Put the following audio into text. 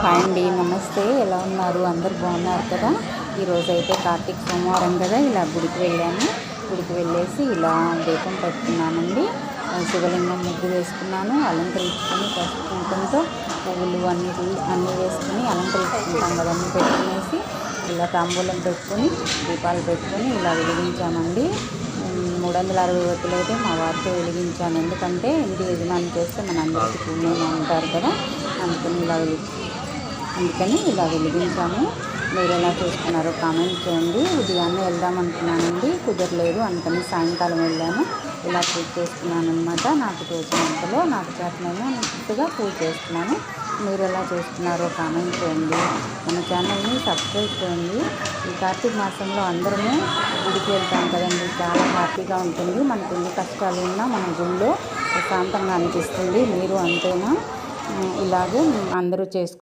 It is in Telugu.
హాయ్ అండి, నమస్తే. ఎలా ఉన్నారు? అందరు బాగున్నారు కదా? ఈరోజైతే కార్తీక సోమవారం కదా, ఇలా గుడికి వెళ్ళాను. గుడికి వెళ్ళేసి ఇలా దీపం పెట్టుకున్నానండి. శివలింగం ముగ్గు వేసుకున్నాను. అలంకరించుకొని పసుపు కుంకుమతో పువ్వులు అన్నీ వేసుకుని అలంకరించుకుంటాం కదన్నీ పెట్టుకునేసి ఇలా తాంబూలం పెట్టుకొని దీపాలు పెట్టుకొని ఇలా వెలిగించామండి. 360 ఒత్తులు అయితే మా వారితో వెలిగించాను. ఎందుకంటే ఇంటి యజమాని చేస్తే మనందరికీ పుణ్యం అంటారు కదా, అందుకని ఇలా వెలిగించాము. మీరు ఎలా చేసుకున్నారో కామెంట్ చేయండి. ఉదయాన్నే వెళ్దాం అనుకున్నానండి, కుదరలేదు. అందుకని సాయంకాలం వెళ్ళాను. ఇలా పూజ చేసుకున్నాను అనమాట. నాకు తోచినంతలో నాకు చేతనైనట్టుగా పూజ చేసుకున్నాను. మీరు ఎలా చేసుకున్నారో కామెంట్ చేయండి. మన ఛానల్ని సబ్స్క్రైబ్ చేయండి. ఈ కార్తీక మాసంలో అందరము గుడికి వెళ్తాం కదండి, చాలా హ్యాపీగా ఉంటుంది. మనకు ఎన్ని కష్టాలు ఉన్నా మన గుళ్ళో ప్రశాంతంగా అనిపిస్తుంది. మీరు అంతేనా? ఇలాగే అందరూ